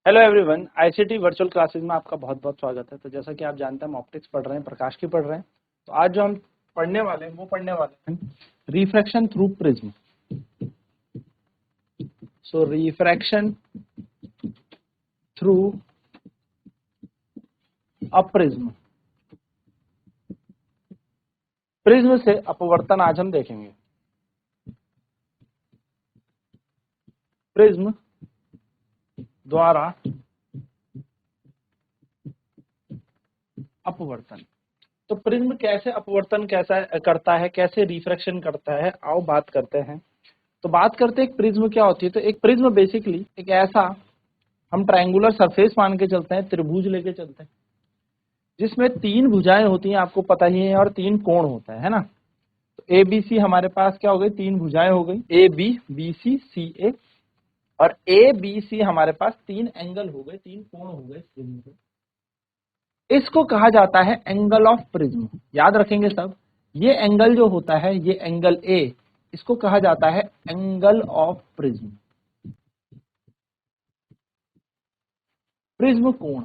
Hello everyone, ICT virtual classes में आपका बहुत बहुत स्वागत है। तो जैसा कि आप जानते हैं हम ऑप्टिक्स पढ़ रहे हैं, प्रकाश की पढ़ रहे हैं। तो आज जो हम पढ़ने वाले हैं वो पढ़ने वाले हैं refraction through prism. So refraction through a prism, prism से अपवर्तन आज हम देखेंगे। प्रिज्म द्वारा अपवर्तन। तो प्रिज्म कैसे अपवर्तन कैसा करता है, कैसे रिफ्रैक्शन करता है, आओ बात करते हैं। तो बात करते हैं एक प्रिज्म क्या होती है। तो एक प्रिज्म बेसिकली एक ऐसा, हम ट्रायंगुलर सरफेस मान के चलते हैं, त्रिभुज लेके चलते हैं, जिसमें तीन भुजाएं होती हैं, आपको पता ही है, और तीन कोण होता है ना। तो ए बी सी हमारे पास क्या हो गई, तीन भुजाएं हो गई, ए बी, बी सी, सी ए। और ए बी सी हमारे पास तीन एंगल हो गए, तीन कोण हो गए प्रिज्म के। इसको कहा जाता है एंगल ऑफ प्रिज्म। याद रखेंगे सब, ये एंगल जो होता है, ये एंगल ए, इसको कहा जाता है एंगल ऑफ प्रिज्म। प्रिज्म कोण,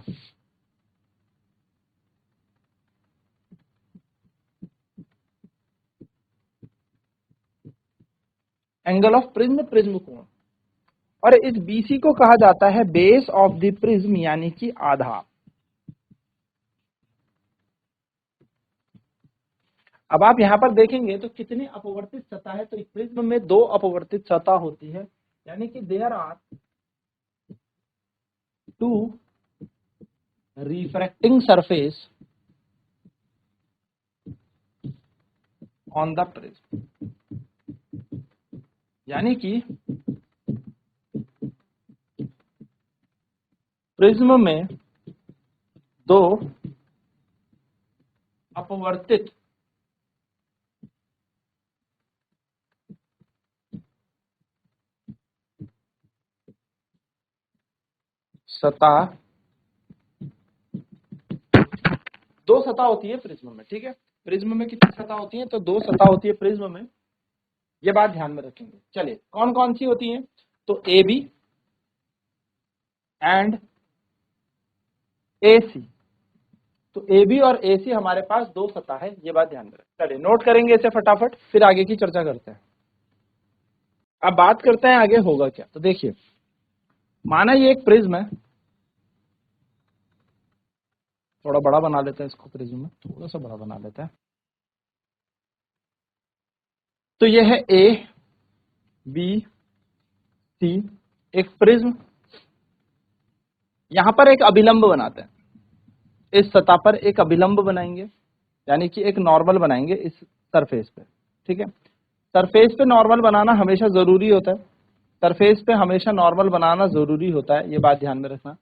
एंगल ऑफ प्रिज्म, प्रिज्म कोण। और इस बीसी को कहा जाता है बेस ऑफ द प्रिज्म, यानी कि आधार। अब आप यहां पर देखेंगे तो कितनी अपवर्तित सतह है। तो एक प्रिज्म में दो अपवर्तित सतह होती है, यानी कि there are two refracting surface on the prism. यानी कि प्रिज्म में दो अपवर्तित सतह, दो सतह होती है प्रिज्म में, ठीक है। प्रिज्म में कितनी सतह होती है, तो दो सतह होती है प्रिज्म में। ये बात ध्यान में रखेंगे। चलिए कौन कौन सी होती है, तो ए बी एंड ए सी। तो ए बी और ए सी हमारे पास दो सतह है, ये बात ध्यान में रखें। चलिए नोट करेंगे इसे फटाफट, फिर आगे की चर्चा करते हैं। अब बात करते हैं आगे होगा क्या। तो देखिए, माना ये एक प्रिज्म है, थोड़ा बड़ा बना लेते हैं इसको, प्रिज्म में थोड़ा सा बड़ा बना लेते हैं। तो ये है ए बी सी, एक प्रिज्म। यहां पर एक अभिलंब बनाते हैं, इस सतह पर एक अभिलंब बनाएंगे, यानी कि एक नॉर्मल बनाएंगे इस सरफेस पे, ठीक है। सरफेस पे नॉर्मल बनाना हमेशा जरूरी होता है, सरफेस पे हमेशा नॉर्मल बनाना जरूरी होता है, ये बात ध्यान में रखना,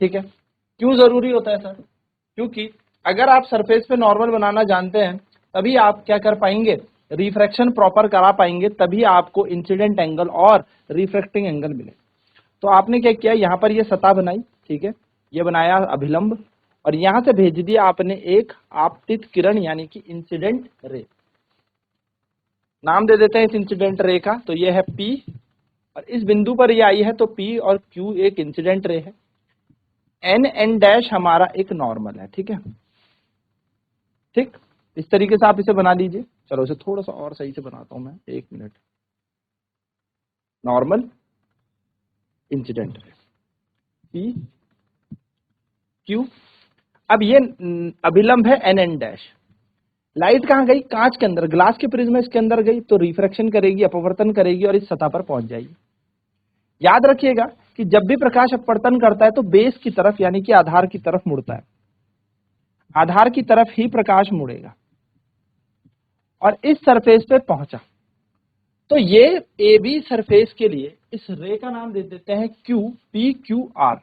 ठीक है। क्यों जरूरी होता है सर, क्योंकि अगर आप सरफेस पे नॉर्मल बनाना जानते हैं तभी आप क्या कर पाएंगे, रिफ्रैक्शन प्रॉपर करा पाएंगे, तभी आपको इंसिडेंट एंगल और रिफ्रैक्टिंग एंगल मिले। तो आपने क्या किया, यहाँ पर ये सतह बनाई, ठीक है, ये बनाया अभिलंब, और यहां से भेज दिया आपने एक आपतित किरण, यानी कि इंसिडेंट रे। नाम दे देते हैं इस इंसिडेंट रे का, तो ये है P, और इस बिंदु पर ये आई है, तो P और Q एक इंसिडेंट रे है, N डैश हमारा एक नॉर्मल है, ठीक है। ठीक, इस तरीके से आप इसे बना लीजिए। चलो इसे थोड़ा सा और सही से बनाता हूं मैं, एक minute. Normal, incident ray, P Q। अब ये अभिलंब है N डैश। लाइट कहाँ गई, कांच के अंदर, ग्लास के प्रिज्म इसके अंदर गई, तो रिफ्रैक्शन करेगी, अपवर्तन करेगी, और इस सतह पर पहुंच जाएगी। याद रखिएगा कि जब भी प्रकाश अपवर्तन करता है तो बेस की तरफ, यानी कि आधार की तरफ मुड़ता है, आधार की तरफ ही प्रकाश मुड़ेगा, और इस सरफेस पे पहुंचा। तो ये ए बी सरफेस के लिए इस रे का नाम दे देते हैं क्यू, पी क्यू आर।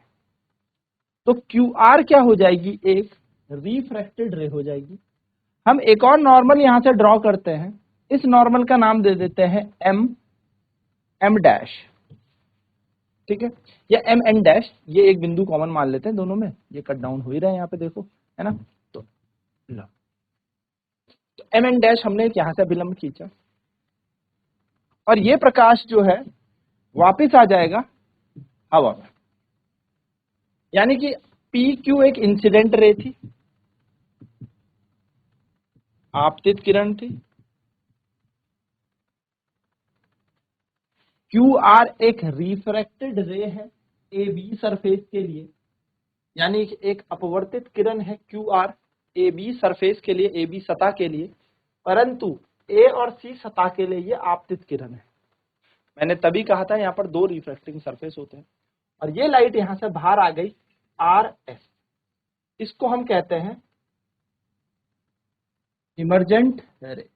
तो क्यू आर क्या हो जाएगी, एक रिफ्रैक्टेड रे हो जाएगी। हम एक और नॉर्मल यहां से ड्रॉ करते हैं, इस नॉर्मल का नाम दे देते हैं एम डैश, ठीक है, या एन डैश। ये एक बिंदु कॉमन मान लेते हैं दोनों में, ये कट डाउन हो ही रहा है यहाँ पे, देखो, है ना। तो एन डैश हमने एक यहां से अभिलंब खींचा, और ये प्रकाश जो है वापिस आ जाएगा हवा में, यानी कि पी क्यू एक इंसिडेंट रे थी, आपतित किरण थी, क्यू आर एक रिफ्रैक्टेड रे है ए बी सरफेस के लिए, यानी कि एक अपवर्तित किरण है Q R A B surface के लिए, ए बी सतह के लिए, परंतु ए और सी सतह के लिए ये आपतित किरण है। मैंने तभी कहा था यहाँ पर दो रिफ्रैक्टिंग सरफेस होते हैं, और ये लाइट यहां से बाहर आ गई आर एस, इसको हम कहते हैं इमरजेंट रे,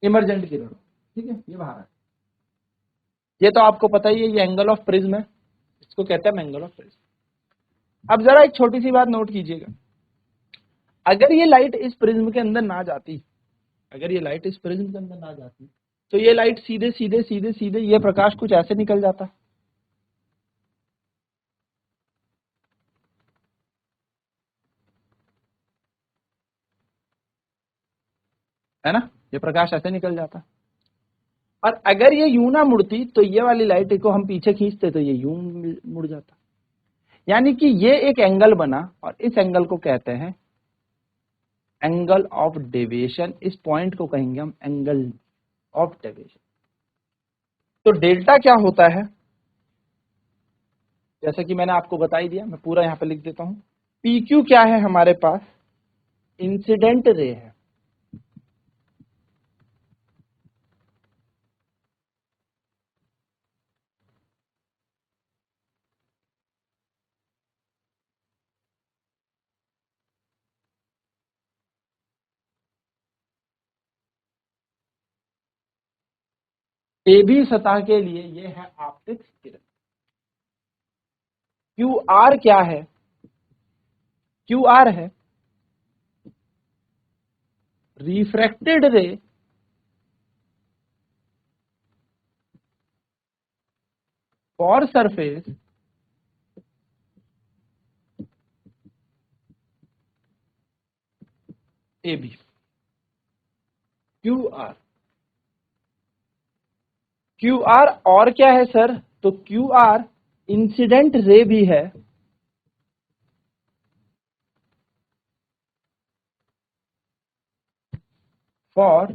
इमरजेंट किरण, ठीक है, ये बाहर आ, ये तो आपको पता ही है, ये एंगल ऑफ प्रिज्म है, इसको कहते हैं एंगल ऑफ प्रिज्म। अब जरा एक छोटी सी बात नोट कीजिएगा, अगर ये लाइट इस प्रिज्म के अंदर ना जाती, अगर ये लाइट इस प्रिज्म के अंदर ना जाती, तो ये लाइट सीधे सीधे सीधे सीधे ये प्रकाश कुछ ऐसे निकल जाता, है ना, ये प्रकाश ऐसे निकल जाता। और अगर ये यूं ना मुड़ती तो ये वाली लाइट को हम पीछे खींचते तो ये यूं मुड़ जाता। यानी कि ये एक एंगल बना, और इस एंगल को कहते हैं एंगल ऑफ डेविएशन, इस पॉइंट को कहेंगे हम एंगल ऑफ डेविएशन। तो डेल्टा क्या होता है, जैसा कि मैंने आपको बता ही दिया, मैं पूरा यहां पे लिख देता हूं। पी क्यू क्या है हमारे पास, इंसिडेंट रे है, ए बी सतह के लिए ये है आपतित किरण। क्यू आर क्या है, क्यू आर है refracted ray for surface A B, Q R, Q R और क्या है सर, तो क्यू आर इंसिडेंट रे भी है फॉर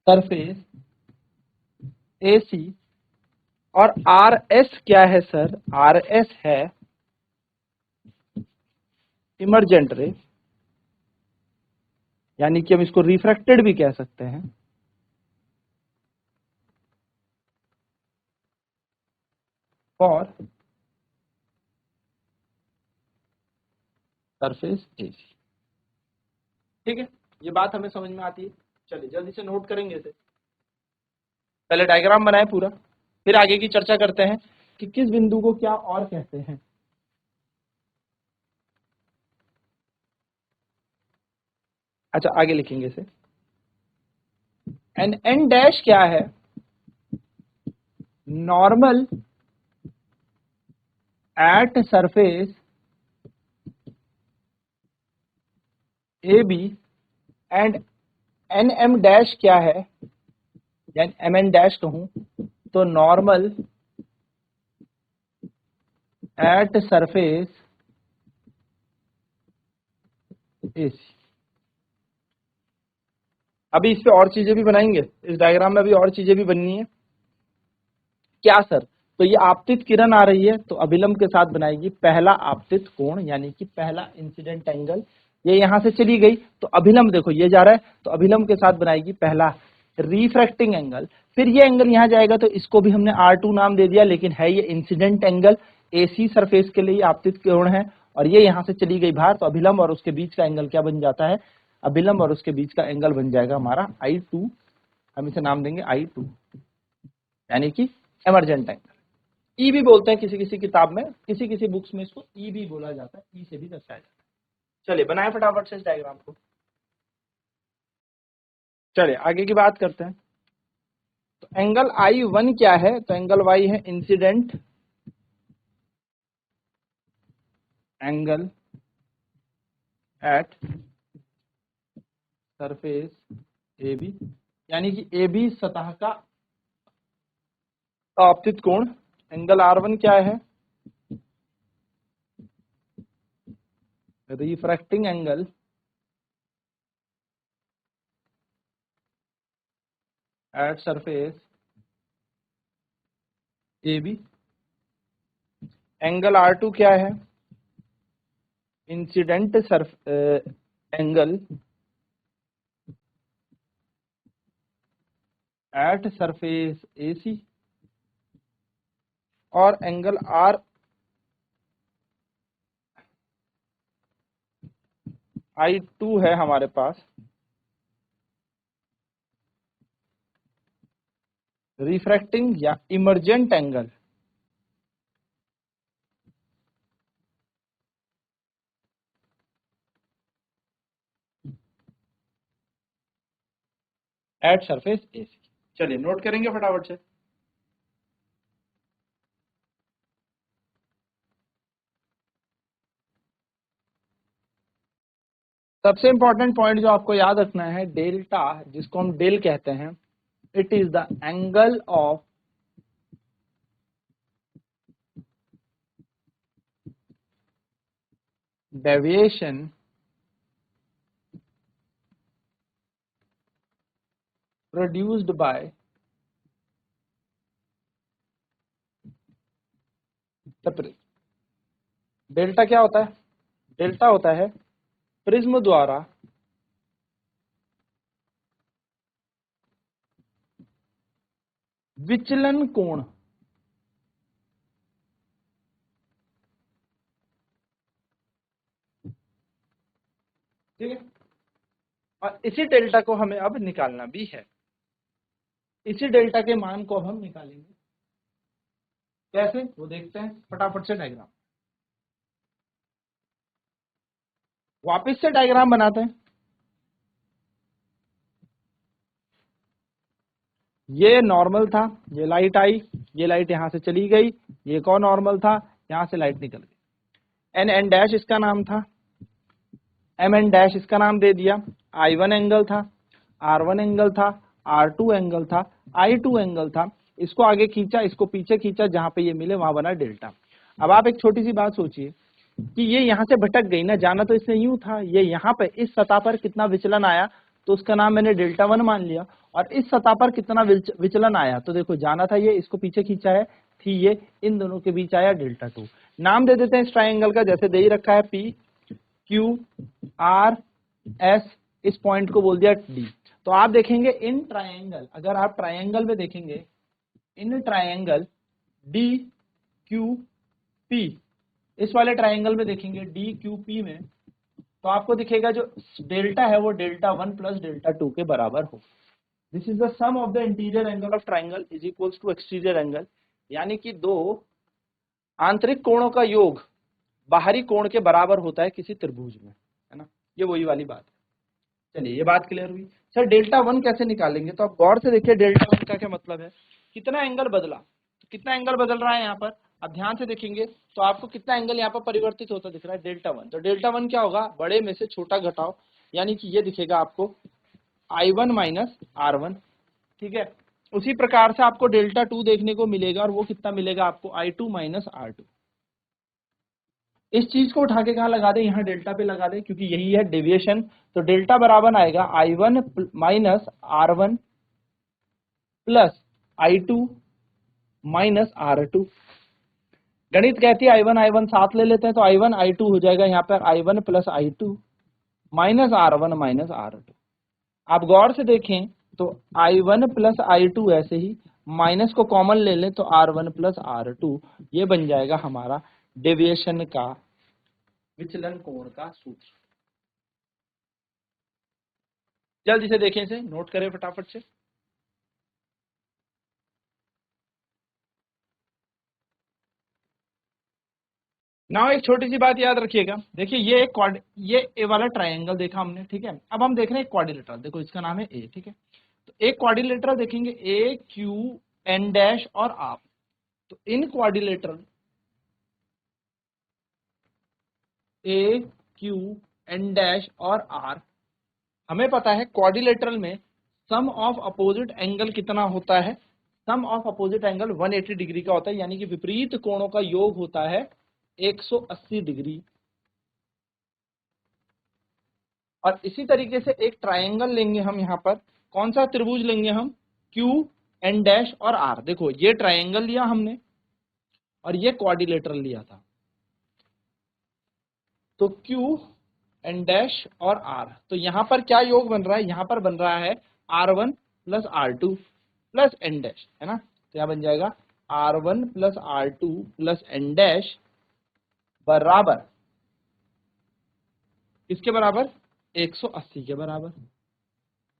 सरफेस ए सी, और आर एस क्या है सर, आर एस है इमरजेंट रे, यानी कि हम इसको रिफ्रैक्टेड भी कह सकते हैं फॉर सरफेस ए सी। ठीक है, ये बात हमें समझ में आती है। चलिए जल्दी से नोट करेंगे इसे, पहले डायग्राम बनाए पूरा, फिर आगे की चर्चा करते हैं कि किस बिंदु को क्या और कहते हैं। अच्छा आगे लिखेंगे इसे, एन एन डैश क्या है, normal at surface A B, and N M dash क्या है, यानी एम एन डैश कहूं तो normal at surface A C. अभी इस पे और चीजें भी बनाएंगे, इस डायग्राम में अभी और चीजें भी बननी है। क्या सर, तो ये आपतित किरण आ रही है तो अभिलंब के साथ बनाएगी पहला आपतित कोण, यानी कि पहला इंसिडेंट एंगल। ये यहां से चली गई तो अभिलंब देखो ये जा रहा है, तो अभिलंब के साथ बनाएगी पहला रिफ्रैक्टिंग एंगल। फिर ये एंगल यहां जाएगा तो इसको भी हमने R2 नाम दे दिया, लेकिन है ये इंसिडेंट एंगल, AC सरफेस के लिए आपतित कोण है, और ये यहां से चली गई बाहर, तो अभिलंब और उसके बीच का एंगल क्या बन जाता है, अभिलंब और उसके बीच का एंगल बन जाएगा हमारा I2, हम इसे नाम देंगे I2, यानी कि इमरजेंट एंगल। ई भी बोलते हैं किसी किसी किताब में, किसी किसी बुक्स में इसको ई भी बोला जाता है, ई से भी दर्शाया जाता है। चलिए बनाए फटाफट से इस डायग्राम को, चलिए आगे की बात करते हैं। तो एंगल I1 क्या है, तो एंगल Y है incident angle at surface AB, यानी कि AB सतह का आपतित कोण एंगल R1 क्या है? Refracting angle at surface AB। Angle R2 क्या है? Incident angle at surface AC। और एंगल I2 है हमारे पास रिफ्रैक्टिंग या emergent angle at surface AC। चलिए नोट करेंगे फटाफट से। सबसे इंपॉर्टेंट पॉइंट जो आपको याद रखना है, डेल्टा जिसको हम डेल कहते हैं, it is the angle of deviation produced by the prism. Delta क्या होता है? डेल्टा होता है प्रिज्म द्वारा विचलन कोण। ठीक है, और इसी डेल्टा को हमें अब निकालना भी है। इसी डेल्टा के मान को अब हम निकालेंगे। कैसे, वो देखते हैं फटाफट से। डायग्राम वापस से डायग्राम बनाते हैं। ये नॉर्मल था, ये लाइट आई, ये लाइट यहां से चली गई, ये एक और नॉर्मल था, यहां से लाइट निकल गई। एन एन डैश इसका नाम था, एम एन डैश इसका नाम दे दिया। I1 एंगल था, R1 एंगल था, R2 एंगल था, I2 एंगल था। इसको आगे खींचा, इसको पीछे खींचा, जहां पे ये मिले वहां बना डेल्टा। अब आप एक छोटी सी बात सोचिए कि ये यहाँ से भटक गई ना, जाना तो इसने यूं था, ये यहाँ पे इस सतह पर कितना विचलन आया तो उसका नाम मैंने डेल्टा 1 मान लिया। और इस सतह पर कितना विचलन आया तो देखो, जाना था ये, इसको पीछे खींचा है, थी ये, इन दोनों के बीच आया डेल्टा 2। नाम दे देते हैं इस ट्राइंगल का, जैसे दे ही रखा है, P Q R S, इस पॉइंट को बोल दिया D। तो आप देखेंगे इन ट्राइंगल, अगर आप ट्राइंगल में देखेंगे, in triangle D Q P, इस वाले ट्राइंगल में देखेंगे DQP में, तो आपको दिखेगा जो डेल्टा है वो डेल्टा 1 प्लस डेल्टा 2 के बराबर हो। This is the sum of the interior angle of triangle is equals to exterior angle, यानी कि दो आंतरिक कोणों का योग बाहरी कोण के बराबर होता है किसी त्रिभुज में, है ना। ये वही वाली बात है। चलिए ये बात क्लियर हुई। सर डेल्टा 1 कैसे निकालेंगे? तो आप गौर से देखिए डेल्टा 1 का क्या मतलब है। कितना एंगल बदला, तो कितना एंगल बदल रहा है यहाँ पर, आप ध्यान से देखेंगे तो आपको कितना एंगल यहाँ पर परिवर्तित होता दिख रहा है, डेल्टा 1। तो डेल्टा 1 क्या होगा, बड़े में से छोटा घटाओ, यानी कि ये दिखेगा आपको I1 माइनस R1। ठीक है, उसी प्रकार से आपको डेल्टा 2 देखने को मिलेगा, और वो कितना मिलेगा आपको, I2 माइनस R2। इस चीज को उठा के कहाँ लगा दे, यहाँ डेल्टा पे लगा दे, क्योंकि यही है डेविएशन। तो डेल्टा बराबर आएगा I1 minus R1 plus I2 minus R2। गणित कहती है I1 I1 साथ ले लेते हैं, तो I1 I2 हो जाएगा यहाँ पर I1 plus I2 minus R1 minus R2। आप गौर से देखें तो I1 प्लस I2, ऐसे ही माइनस को कॉमन ले लें तो R1 प्लस R2, ये बन जाएगा हमारा डेविएशन का, विचलन कोण का सूत्र। जल्दी से देखें, इसे नोट करें फटाफट से। ना एक छोटी सी बात याद रखिएगा, देखिए ये ए वाला ट्रायंगल देखा हमने, ठीक है। अब हम देख रहे हैं क्वाड्रिलेटरल, देखो इसका नाम है ए, ठीक है। तो एक क्वाड्रिलेटरल देखेंगे, ए क्यू एन डैश और आर। तो इन quadrilateral A Q N dash और आर, हमें पता है क्वाड्रिलेटरल में सम ऑफ अपोजिट एंगल कितना होता है, सम ऑफ अपोजिट एंगल 180 डिग्री का होता है, यानी कि विपरीत कोणों का योग होता है 180 डिग्री। और इसी तरीके से एक ट्रायंगल लेंगे हम यहाँ पर, कौन सा त्रिभुज लेंगे हम, क्यू एन डैश और आर। देखो ये ट्रायंगल लिया हमने और ये क्वाड्रिलेटरल लिया था, तो क्यू एन डैश और आर, तो यहां पर क्या योग बन रहा है, यहां पर बन रहा है R1 plus R2 plus N dash, है ना। तो यहां बन जाएगा R1 plus R2 plus N dash बराबर किसके बराबर, 180 के बराबर।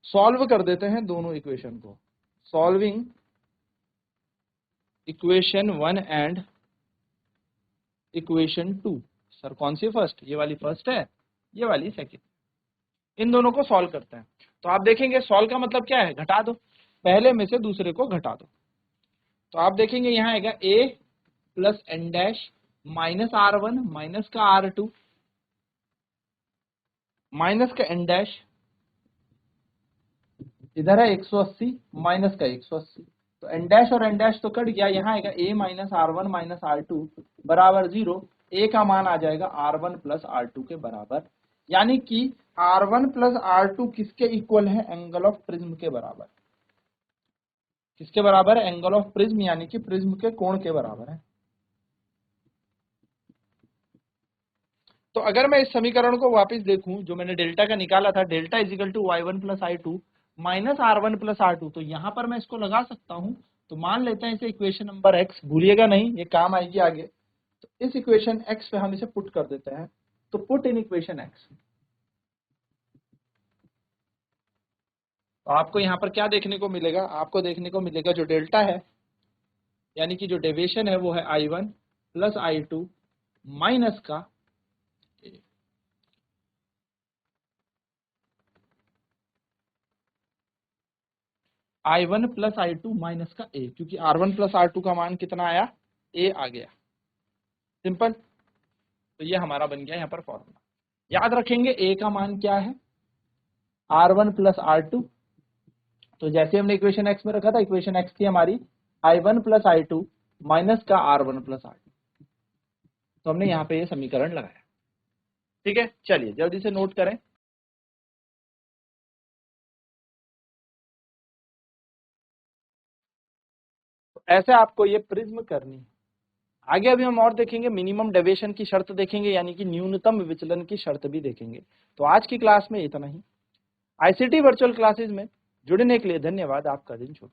सॉल्व कर देते हैं दोनों इक्वेशन को। Solving equation 1 and equation 2। Sir कौन सी फर्स्ट, ये वाली फर्स्ट है, ये वाली सेकंड। इन दोनों को सॉल्व करते हैं। तो आप देखेंगे सॉल्व का मतलब क्या है, घटा दो, पहले में से दूसरे को घटा दो। तो आप देखेंगे यहाँ आएगा a plus N dash minus R1 minus का R2 माइनस का एन डैश, इधर है 180 माइनस का 180, तो एन डैश और एन डैश तो कट गया, यहाँ आएगा a minus R1 minus R2 बराबर 0। a का मान आ जाएगा R1 प्लस R2 के बराबर, यानी कि R1 प्लस R2 किसके इक्वल है, एंगल ऑफ प्रिज्म के बराबर। किसके बराबर है, एंगल ऑफ प्रिज्म, यानी कि प्रिज्म के कोण के बराबर है। तो अगर मैं इस समीकरण को वापस देखूं जो मैंने डेल्टा का निकाला था, delta equal to y1 plus I2 minus R1 plus R2, तो यहां पर मैं इसको लगा सकता हूं। तो मान लेते हैं इसे इक्वेशन नंबर x, भूलिएगा नहीं, ये काम आएगी आगे। तो इस इक्वेशन x पे हम इसे पुट कर देते हैं। तो पुट इन इक्वेशन x, तो आपको यहाँ पर क्या देखने को मिलेगा, आपको देखने को मिलेगा जो डेल्टा है, यानी कि जो डेविएशन है वो है I1 प्लस I2 माइनस का I1 प्लस I2 माइनस का a, क्योंकि R1 प्लस R2 का मान कितना आया, a आ गया। सिंपल। तो ये हमारा बन गया यहाँ पर फॉर्मूला। याद रखेंगे a का मान क्या है, R1 प्लस R2। तो जैसे हमने इक्वेशन x में रखा था, इक्वेशन x थी हमारी I1 प्लस I2 माइनस का R1 प्लस R2। तो हमने यहाँ पे ये समीकरण लगाया। ठीक है, चलिए जल्दी से नोट करें। तो ऐसे आपको ये प्रिज्म करनी है। आगे अभी हम और देखेंगे, मिनिमम डेविएशन की शर्त देखेंगे, यानी कि न्यूनतम विचलन की शर्त भी देखेंगे। तो आज की क्लास में इतना ही। आईसीटी वर्चुअल क्लासेज में जुड़ने के लिए धन्यवाद। आपका दिन शुभ।